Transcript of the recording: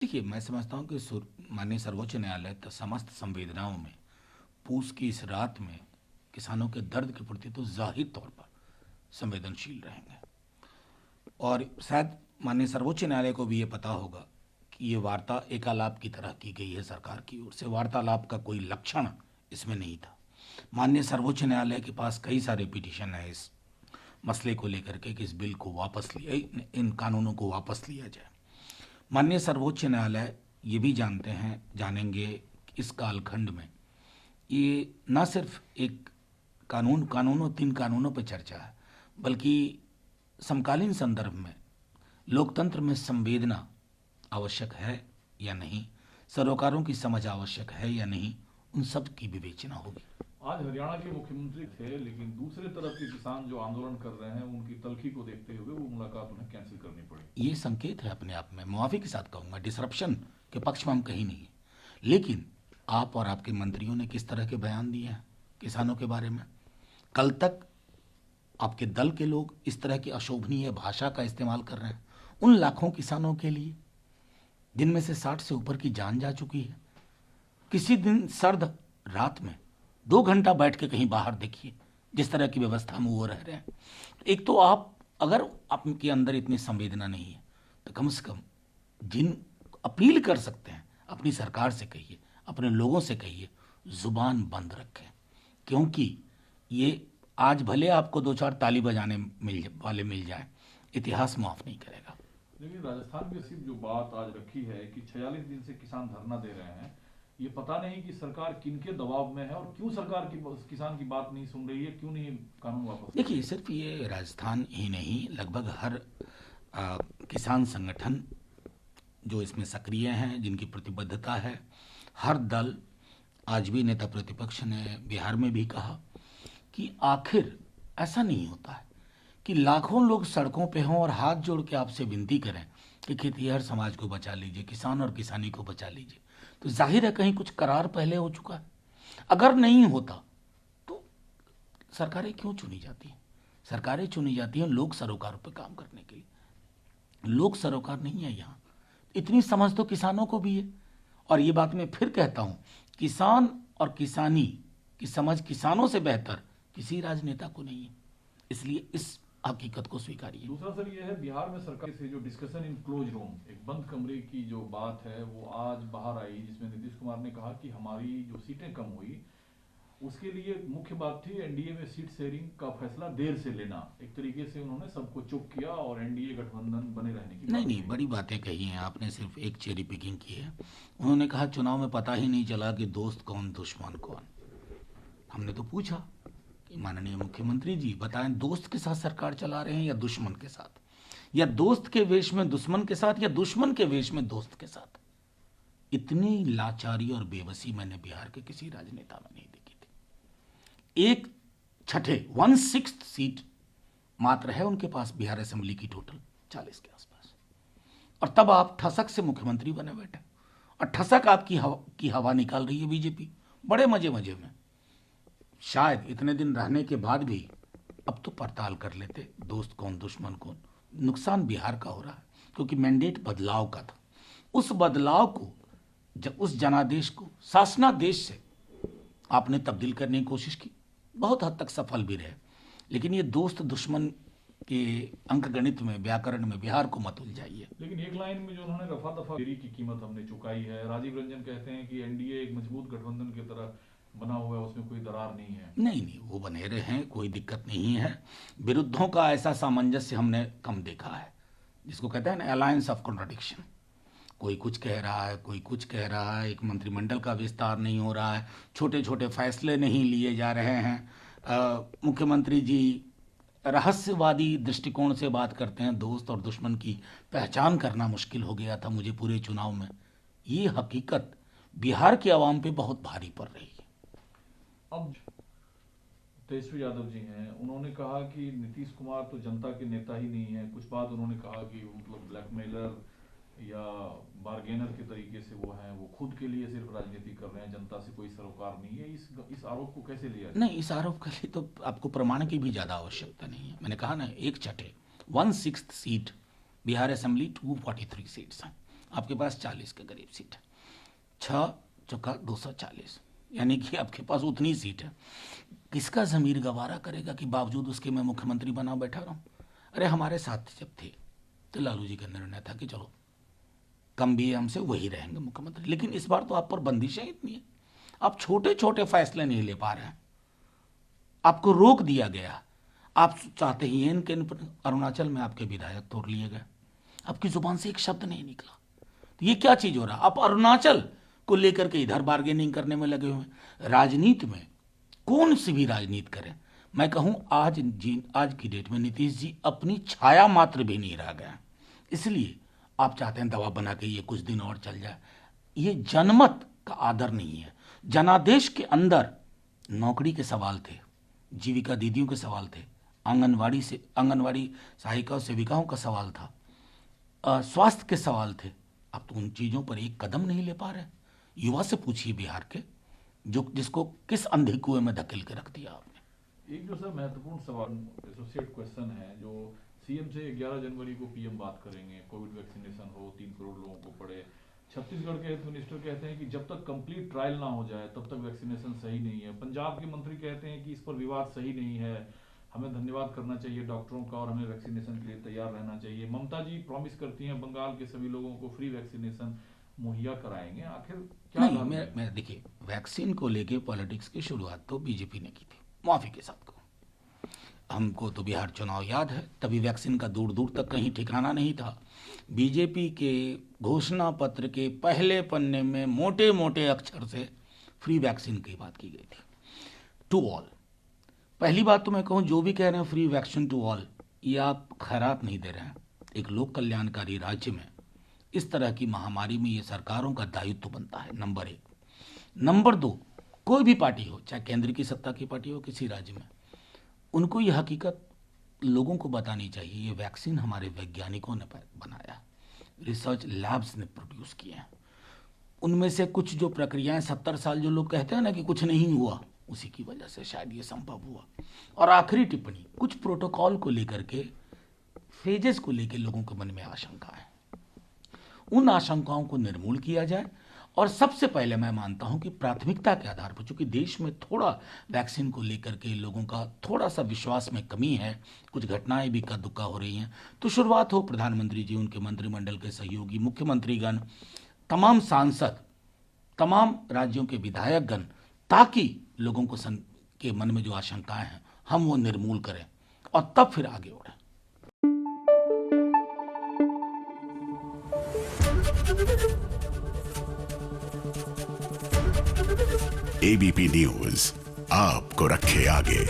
देखिए, मैं समझता हूँ कि माननीय सर्वोच्च न्यायालय समस्त संवेदनाओं में पूस की इस रात में किसानों के दर्द के प्रति तो जाहिर तौर पर संवेदनशील रहेंगे। और शायद माननीय सर्वोच्च न्यायालय को भी ये पता होगा कि ये वार्ता एकालाप की तरह की गई है सरकार की ओर से, वार्तालाप का कोई लक्षण इसमें नहीं था। माननीय सर्वोच्च न्यायालय के पास कई सारे पिटीशन है इस मसले को लेकर के कि इस बिल को वापस लिया, इन कानूनों को वापस लिया जाए। माननीय सर्वोच्च न्यायालय ये भी जानेंगे कि इस कालखंड में ये न सिर्फ एक कानूनों 3 कानूनों पर चर्चा है, बल्कि समकालीन संदर्भ में लोकतंत्र में संवेदना आवश्यक है या नहीं, सरोकारों की समझ आवश्यक है या नहीं, उन सब की विवेचना होगी। आज हरियाणा के मुख्यमंत्री थे, लेकिन दूसरे तरफ के किसान जो आंदोलन कर रहे हैं उनकी तलखी को देखते हुए वो मुलाकात उन्हें कैंसिल करनी पड़ी। ये संकेत है अपने आप में, मुआफी के साथ कहूँगा, डिसरप्शन के पक्ष में हम कहीं नहीं है। लेकिन आप और आपके मंत्रियों ने किस तरह के बयान दिए हैं किसानों के बारे में। कल तक आपके दल के लोग इस तरह की अशोभनीय भाषा का इस्तेमाल कर रहे हैं उन लाखों किसानों के लिए जिनमें से 60 से ऊपर की जान जा चुकी है। किसी दिन सर्द रात में 2 घंटा बैठ के कहीं बाहर देखिए जिस तरह की व्यवस्था में वो रह रहे हैं। एक तो आप अगर आपके अंदर इतनी संवेदना नहीं है तो कम से कम जिन अपील कर सकते हैं अपनी सरकार से कहिए, अपने लोगों से कहिए, जुबान बंद रखें। क्योंकि ये आज भले आपको 2-4 ताली बजाने वाले मिल जाए, इतिहास माफ नहीं करेगा। लेकिन राजस्थान की सिर्फ जो बात आज रखी है कि 46 दिन से किसान धरना दे रहे हैं, ये पता नहीं कि सरकार किनके दबाव में है और क्यों सरकार की किसान की बात नहीं सुन रही है, क्यों नहीं कानून वापस। देखिए, सिर्फ ये राजस्थान ही नहीं, लगभग हर किसान संगठन जो इसमें सक्रिय हैं, जिनकी प्रतिबद्धता है, हर दल, आज भी नेता प्रतिपक्ष ने बिहार में भी कहा कि आखिर ऐसा नहीं होता है कि लाखों लोग सड़कों पे हों और हाथ जोड़ के आपसे विनती करें कि खेतीहर समाज को बचा लीजिए, किसान और किसानी को बचा लीजिए, तो जाहिर है कहीं कुछ करार पहले हो चुका है। अगर नहीं होता तो सरकारें क्यों चुनी जाती हैं? सरकारें चुनी जाती हैं लोक सरोकारों पर काम करने के लिए। लोक सरोकार नहीं है यहाँ। इतनी समझ तो किसानों को भी है। और ये बात मैं फिर कहता हूँ, किसान और किसानी की समझ किसानों से बेहतर किसी राजनेता को नहीं है। इसलिए इस हकीकत को स्वीकारिए। दूसरा सर ये है, बिहार में सरकार से जो डिस्कशन इन क्लोज रूम, एक बंद कमरे की जो बात है वो आज बाहर आई, जिसमें नीतीश कुमार ने कहा कि हमारी जो सीटें कम हुई उसके लिए मुख्य बात थी एनडीए में सीट शेयरिंग का फैसला देर से लेना। एक तरीके से उन्होंने सबको चुप किया और एनडीए गठबंधन बने रहने की नहीं बात नहीं, कही। बड़ी बातें कही हैं आपने, सिर्फ एक चेरी पिकिंग की है। उन्होंने कहा चुनाव में पता ही नहीं चला कि दोस्त कौन दुश्मन कौन। हमने तो पूछा कि माननीय मुख्यमंत्री जी बताएं, दोस्त के साथ सरकार चला रहे हैं या दुश्मन के साथ, या दोस्त के वेश में दुश्मन के साथ, या दुश्मन के वेश में दोस्त के साथ। इतनी लाचारी और बेबसी मैंने बिहार के किसी राजनेता में नहीं देखी थी। एक छठे 1/6 सीट मात्र है उनके पास बिहार असेंबली की टोटल 40 के आसपास, और तब आप ठसक से मुख्यमंत्री बने बैठे, और ठसक आपकी हवा निकाल रही है बीजेपी बड़े मजे मजे में। शायद इतने दिन रहने के बाद भी अब तो पड़ताल कर लेते दोस्त कौन दुश्मन कौन। नुकसान बिहार का हो रहा है क्योंकि मैंडेट बदलाव का था। उस बदलाव को, उस जनादेश को शासनादेश से आपने तब्दील करने की कोशिश की, बहुत हद तक सफल भी रहे। लेकिन ये दोस्त दुश्मन के अंक गणित में, व्याकरण में बिहार को मत उलझाइए। लेकिन एक लाइन में जो उन्होंने रफा दफा देरी की कीमत हमने चुकाई है। राजीव रंजन कहते हैं कि एनडीए एक मजबूत गठबंधन की तरह बना हुआ है, उसमें कोई दरार नहीं है। नहीं नहीं, वो बने रहे हैं, कोई दिक्कत नहीं है। विरुद्धों का ऐसा सामंजस्य हमने कम देखा है, जिसको कहते हैं ना अलायंस ऑफ कॉन्ट्रडिक्शन। कोई कुछ कह रहा है, कोई कुछ कह रहा है, एक मंत्रिमंडल का विस्तार नहीं हो रहा है, छोटे छोटे फैसले नहीं लिए जा रहे हैं। मुख्यमंत्री जी रहस्यवादी दृष्टिकोण से बात करते हैं, दोस्त और दुश्मन की पहचान करना मुश्किल हो गया था मुझे पूरे चुनाव में। ये हकीकत बिहार की आवाम पे बहुत भारी पड़ रही है। अब तेजस्वी यादव जी हैं, उन्होंने कहा कि नीतीश कुमार तो जनता के नेता ही नहीं है। कुछ बात उन्होंने कहा कि मतलब ब्लैकमेलर या बार्गेनर के तरीके से वो हैं, वो खुद के लिए सिर्फ राजनीति कर रहे हैं, जनता से कोई सरोकार नहीं है। इस आरोप को कैसे लिया जाए? नहीं, इस आरोप के लिए तो आपको प्रमाण की भी ज़्यादा आवश्यकता नहीं है। मैंने कहा ना, एक छठे 1/6 सीट बिहार असेंबली 243 सीट्स हैं। आपके पास 40 के करीब सीट है, 6 चौका 240, यानी कि आपके पास उतनी सीट है। किसका ज़मीर गवारा करेगा कि बावजूद उसके मैं मुख्यमंत्री बना बैठा रहा हूँ? अरे हमारे साथ जब थे तो लालू जी का निर्णय था कि चलो कम भी है हमसे, वही रहेंगे मुख्यमंत्री। लेकिन इस बार तो आप पर बंदिशें इतनी है, आप छोटे छोटे फैसले नहीं ले पा रहे हैं, आपको रोक दिया गया। आप चाहते ही हैं कि अरुणाचल में आपके विधायक तोड़ लिए गए, आपकी जुबान से एक शब्द नहीं निकला। तो ये क्या चीज हो रहा है? आप अरुणाचल को लेकर के इधर बार्गेनिंग करने में लगे हुए हैं। राजनीति में कौन सी भी राजनीति करें, मैं कहूं आज की डेट में नीतीश जी अपनी छाया मात्र भी नहीं रह गए, इसलिए आप चाहते हैं दवा बना के ये कुछ दिन और चल जाए। ये जनमत का आदर नहीं है। जनादेश के अंदर नौकरी के सवाल थे, जीविका दीदियों के सवाल थे, आंगनवाड़ी सहायिकाओं सेविकाओं का सवाल था, स्वास्थ्य के सवाल थे। आप तो उन चीज़ों पर एक कदम नहीं ले पा रहे। युवा से पूछिए बिहार के, जिसको किस अंधे कुएं में धकेल के रख दिया आपने। एक जो सर महत्वपूर्ण सवाल एसोसिएट क्वेश्चन है, जो सीएम से 11 जनवरी को पीएम बात करेंगे, कोविड वैक्सीनेशन हो, 3 करोड़ लोगों को पड़े। छत्तीसगढ़ के हेल्थ मिनिस्टर कहते हैं कि जब तक कंप्लीट ट्रायल ना हो जाए तब तक वैक्सीनेशन सही नहीं है। पंजाब के मंत्री कहते हैं कि इस पर विवाद सही नहीं है, हमें धन्यवाद करना चाहिए डॉक्टरों का और हमें वैक्सीनेशन के लिए तैयार रहना चाहिए। ममता जी प्रॉमिस करती हैं बंगाल के सभी लोगों को फ्री वैक्सीनेशन मुहैया कराएंगे। आखिर क्या नहीं, मैं देखिए, वैक्सीन को लेके पॉलिटिक्स की शुरुआत तो बीजेपी ने की थी, माफी के साथ को। हमको तो बिहार चुनाव याद है, तभी वैक्सीन का दूर दूर तक कहीं ठिकाना नहीं था। बीजेपी के घोषणा पत्र के पहले पन्ने में मोटे मोटे अक्षर से फ्री वैक्सीन की बात की गई थी, टू ऑल। पहली बात तो मैं कहूँ, जो भी कह रहे हैं फ्री वैक्सीन टू ऑल, ये आप खैरात नहीं दे रहे हैं। एक लोक कल्याणकारी राज्य में इस तरह की महामारी में ये सरकारों का दायित्व बनता है, नंबर 1। नंबर 2, कोई भी पार्टी हो, चाहे केंद्र की सत्ता की पार्टी हो किसी राज्य में, उनको ये हकीकत लोगों को बतानी चाहिए। ये वैक्सीन हमारे वैज्ञानिकों ने बनाया, रिसर्च लैब्स ने प्रोड्यूस किए हैं। उनमें से कुछ जो प्रक्रियाएं 70 साल जो लोग कहते हैं ना कि कुछ नहीं हुआ, उसी की वजह से शायद ये संभव हुआ। और आखिरी टिप्पणी, कुछ प्रोटोकॉल को लेकर के, फेजेस को लेकर लोगों के मन में आशंका है, उन आशंकाओं को निर्मूल किया जाए। और सबसे पहले मैं मानता हूं कि प्राथमिकता के आधार पर, चूंकि देश में थोड़ा वैक्सीन को लेकर के लोगों का थोड़ा सा विश्वास में कमी है, कुछ घटनाएं भी इक्का दुक्का हो रही हैं, तो शुरुआत हो प्रधानमंत्री जी, उनके मंत्रिमंडल के सहयोगी, मुख्यमंत्रीगण, तमाम सांसद, तमाम राज्यों के विधायकगण, ताकि लोगों को के मन में जो आशंकाएं हैं हम वो निर्मूल करें और तब फिर आगे बढ़ें। एबीपी न्यूज आपको रखे आगे।